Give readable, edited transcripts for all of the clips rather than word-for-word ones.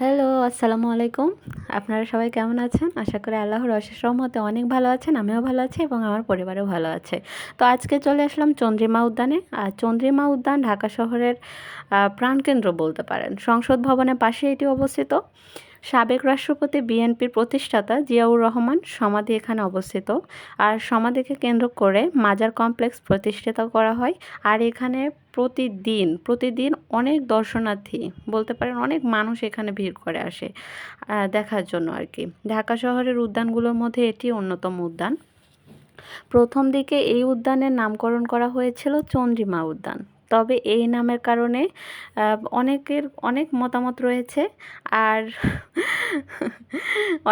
Hello, আসসালামু আলাইকুম। আপনারা সবাই কেমন আছেন? আশা করি আল্লাহর অশেষ রহমতে অনেক ভালো আছেন। আমিও ভালো আছি এবং আমার পরিবারও ভালো আছে। তো আজকে চলে আসলাম চন্দ্রিমা উদ্যানে। আর চন্দ্রিমা উদ্যান ঢাকা শহরের প্রাণকেন্দ্র বলতে পারেন। সংসদ ভবনের পাশে এটি অবস্থিত। সাবেক রাষ্ট্রপতি বিএনপির প্রতিষ্ঠাতা জিয়াউর রহমান সমাধি এখানে অবস্থিত। আর সমাধিকে কেন্দ্র করে মাজার কমপ্লেক্স প্রতিষ্ঠিত করা হয়। আর এখানে প্রতিদিন অনেক দর্শনার্থী বলতে পারেন অনেক মানুষ এখানে ভিড় করে আসে দেখার জন্য আর কি। ঢাকা শহরের উদ্যানগুলোর মধ্যে এটি অন্যতম উদ্যান। প্রথম দিকে এই উদ্যানের নামকরণ করা হয়েছিল চন্দ্রিমা উদ্যান। তবে এই নামের কারণে অনেক মতামত রয়েছে। আর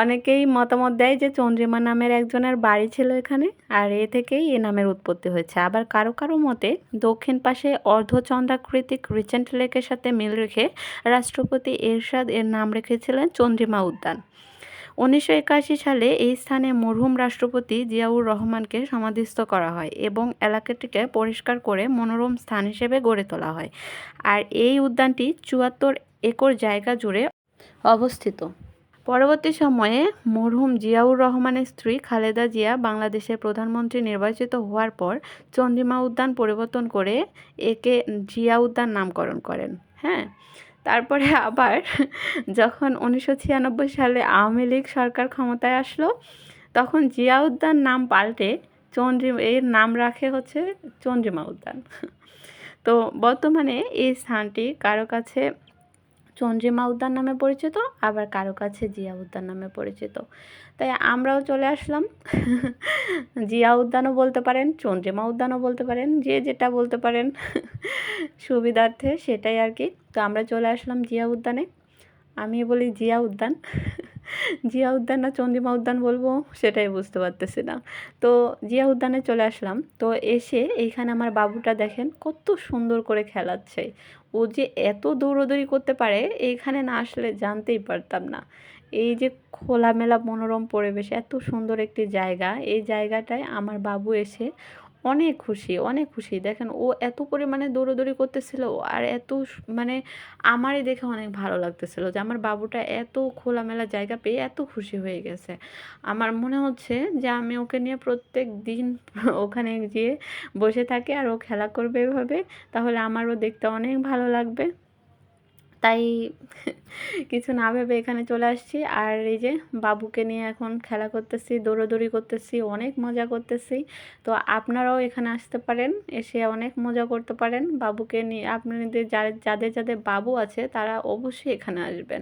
অনেকেই মতামত দেয় যে চন্দ্রিমা নামের একজনের বাড়ি ছিল এখানে, আর এ থেকেই এ নামের উৎপত্তি হয়েছে। আবার কারো কারো মতে দক্ষিণ পাশে অর্ধচন্দ্রাকৃতিক রিজেন্ট লেকের সাথে মিল রেখে রাষ্ট্রপতি এরশাদ এর নাম রেখেছিলেন চন্দ্রিমা উদ্যান। 1981 সালে এই স্থানে মরহুম রাষ্ট্রপতি জিয়াউর রহমানকে সমাধিস্থ করা হয় এবং এলাকাটিকে পরিষ্কার করে মনোরম স্থান হিসেবে গড়ে তোলা হয়। আর এই উদ্যানটি 74 একর জায়গা জুড়ে অবস্থিত। পরবর্তী সময়ে মরহুম জিয়াউর রহমানের স্ত্রী খালেদা জিয়া বাংলাদেশের প্রধানমন্ত্রী নির্বাচিত হওয়ার পর চন্দ্রিমা উদ্যান পরিবর্তন করে একে জিয়া উদ্যান নামকরণ করেন। হ্যাঁ, তারপরে আবার যখন 1996 সালে আওয়ামী লীগ সরকার ক্ষমতায় আসলো, তখন জিয়া উদ্যান নাম পাল্টে এর নাম রাখে হচ্ছে চন্দ্রিমা উদ্যান। তো বর্তমানে এই স্থানটি কারো কাছে চন্দ্রিমা উদ্যান নামে পরিচিত, আবার কারো কাছে জিয়া উদ্যান নামে পরিচিত। তাই আমরাও চলে আসলাম। জিয়া উদ্যানও বলতে পারেন, চন্দ্রিমা উদ্যানও বলতে পারেন, যে যেটা বলতে পারেন সুবিধার্থে সেটাই আর কি। তো আমরা চলে আসলাম জিয়া উদ্যানে। আমি বলি জিয়া উদ্যান। জিয়া উদ্যান না চন্দ্রিমা উদ্যান বলবো সেটাই বুঝতে পারতেছি না। তো জিয়া উদ্যানে চলে আসলাম। তো এসে এইখানে আমার বাবুটা দেখেন কত সুন্দর করে খেলাচ্ছে। ও যে এত দৌড়াদৌড়ি করতে পারে এইখানে না আসলে জানতেই পারতাম না। এই যে খোলামেলা মনোরম পরিবেশ, এত সুন্দর একটি জায়গা, এই জায়গাটায় আমার বাবু এসে অনেক খুশি। দেখেন ও এত পরিমাণে দৌড়াদৌড়ি করতেছিল আর মানে আমারই দেখে অনেক ভালো লাগতেছিল যে আমার বাবুটা এত খোলামেলা জায়গা পেয়ে এত খুশি হয়ে গেছে। আমার মনে হচ্ছে যে আমি ওকে নিয়ে প্রত্যেক দিন ওখানে গিয়ে বসে থাকি আর ও খেলা করবে এভাবে, তাহলে আমারও দেখতে অনেক ভালো লাগবে। তাই কিছু না ভেবে এখানে চলে আসছি। আর এই যে বাবুকে নিয়ে এখন খেলা করতেছি, দৌড়াদৌড়ি করতেছি, অনেক মজা করতেছি। তো আপনারাও এখানে আসতে পারেন, এসে অনেক মজা করতে পারেন বাবুকে নিয়ে। আপনাদের যাদের বাবু আছে তারা অবশ্যই এখানে আসবেন।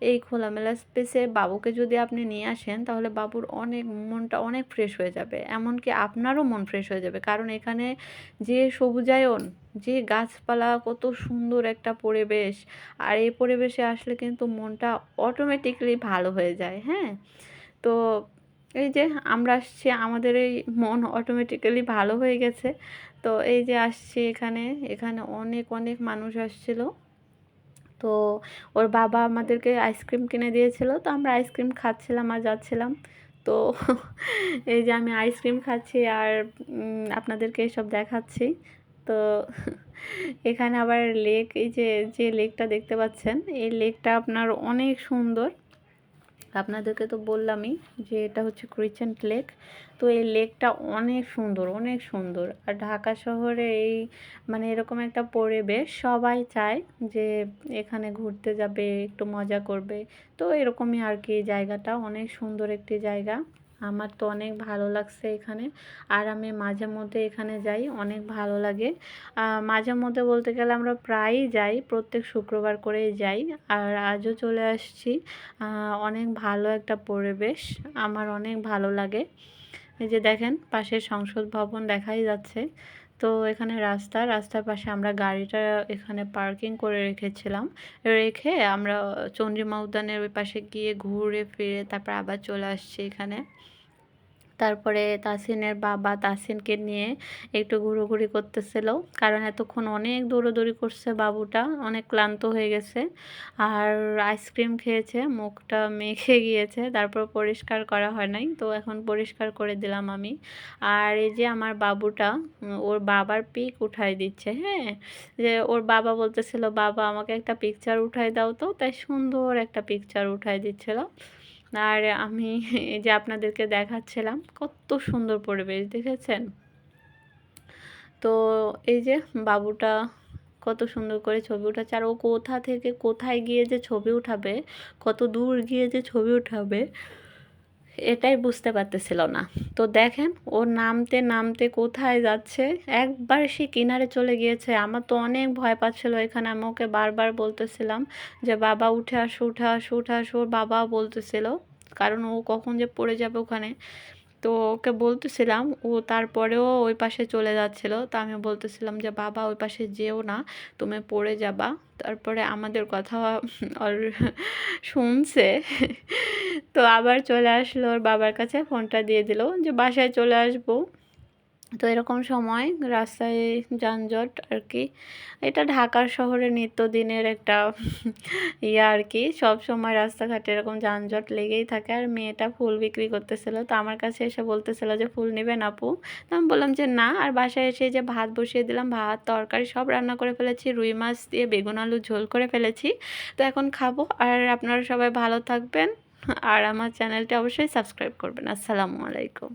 এই খোলামেলা স্পেসে বাবুকে যদি আপনি নিয়ে আসেন তাহলে বাবুর মনটা অনেক ফ্রেশ হয়ে যাবে, এমনকি আপনারও মন ফ্রেশ হয়ে যাবে। কারণ এখানে যে সবুজায়ন, যে গাছপালা, কত সুন্দর একটা পরিবেশ। আর এই পরিবেশে আসলে কিন্তু মনটা অটোমেটিক্যালি ভালো হয়ে যায়। হ্যাঁ, তো এই যে আমরা আসছি, আমাদের এই মন অটোমেটিক্যালি ভালো হয়ে গেছে। তো এই যে আসছি এখানে, এখানে অনেক মানুষ আসছিল। তো ওর বাবা আমাদেরকে আইসক্রিম কিনে দিয়েছিল, তো আমরা আইসক্রিম খাচ্ছিলাম আর যাচ্ছিলাম। তো এই যে আমি আইসক্রিম খাচ্ছি আর আপনাদেরকে এসব দেখাচ্ছি। তো এখানে আবার লেক, এই যে লেকটা দেখতে পাচ্ছেন, এই লেকটা আপনার অনেক সুন্দর। আপনাদেরকে তো বললামই যে এটা হচ্ছে ক্রিসেন্ট লেক। তো এই লেকটা অনেক সুন্দর। আর ঢাকা শহরে এই মানে এরকম একটা পরিবেশ সবাই চায় যে এখানে ঘুরতে যাবে, একটু মজা করবে। তো এরকমই আর কি, জায়গাটা অনেক সুন্দর একটি জায়গা। আমার তো অনেক ভালো লাগছে এখানে। আর আমি মাঝে মধ্যে এখানে যাই, অনেক ভালো লাগে। মাঝে মধ্যে বলতে গেলে আমরা প্রায়ই যাই, প্রত্যেক শুক্রবার করেই যাই। আর আজও চলে আসছি। অনেক ভালো একটা পরিবেশ, আমার অনেক ভালো লাগে। এই যে দেখেন পাশে সংসদ ভবন দেখাই যাচ্ছে। তো এখানে রাস্তার পাশে আমরা গাড়িটা এখানে পার্কিং করে রেখেছিলাম। রেখে আমরা চন্দ্রিমা উদ্যানের ওই পাশে গিয়ে ঘুরে ফিরে তারপর আবার চলে আসছি এখানে। তারপরে তাসিনের বাবা তাসিনকে নিয়ে একটু ঘোরাঘুরি করতেছিল, কারণ এতক্ষণ অনেক দৌড়াদৌড়ি করছে, বাবুটা অনেক ক্লান্ত হয়ে গেছে। আর আইসক্রিম খেয়েছে, মুখটা মেখে গিয়েছে, তারপর পরিষ্কার করা হয় নাই, তো এখন পরিষ্কার করে দিলাম আমি। আর এই যে আমার বাবুটা ওর বাবার পিক উঠাই দিচ্ছে, হ্যাঁ, যে ওর বাবা বলতেছিল বাবা আমাকে একটা পিকচার উঠাই দাও, তো তাই সুন্দর একটা পিকচার উঠাই দিচ্ছিল। আর আমি এই যে আপনাদেরকে দেখাচ্ছিলাম কত সুন্দর পরিবেশ, দেখেছেন? তো এই যে বাবুটা কত সুন্দর করে ছবি উঠাচ্ছে, আর ও কোথা থেকে কোথায় গিয়ে যে ছবি উঠাবে, কত দূর গিয়ে যে ছবি উঠাবে এটাই বুঝতে পারতেছিল না। তো দেখেন ও নামতে নামতে কোথায় যাচ্ছে, একবার সে কিনারে চলে গিয়েছে। আমার তো অনেক ভয় পাচ্ছিল এখানে, আমি ওকে বারবার বলতেছিলাম যে বাবা উঠে আসো, উঠে আসো, উঠে আসো, ওর বাবাও বলতেছিল, কারণ ও কখন যে পড়ে যাবে ওখানে। তো ওকে বলতেছিলাম, ও তারপরেও ওই পাশে চলে যাচ্ছিল। তো আমি বলতেছিলাম যে বাবা ওই পাশে যেও না, তুমি পড়ে যাবা। তারপরে আমাদের কথা ওর শুনছে, তো আবার চলে আসলো ওর বাবার কাছে, ফোনটা দিয়ে দিল যে বাসায় চলে আসবো। তো এরকম সময় রাস্তায় যানজট আর কি, এটা ঢাকার শহরে নিত্যদিনের একটা আর কি, সব সময় রাস্তাঘাটে এরকম যানজট লেগেই থাকে। আর মেয়েটা ফুল বিক্রি করতেছিল, তো আমার কাছে এসে বলতেছিল যে ফুল নেবেন আপু? তো আমি বললাম যে না। আর বাসায় এসে যে ভাত বসিয়ে দিলাম, ভাত তরকারি সব রান্না করে ফেলেছি, রুই মাছ দিয়ে বেগুন আলু ঝোল করে ফেলেছি। তো এখন খাবো। আর আপনারা সবাই ভালো থাকবেন, আর আমার চ্যানেলটা অবশ্যই সাবস্ক্রাইব করবেন। আসসালামু আলাইকুম।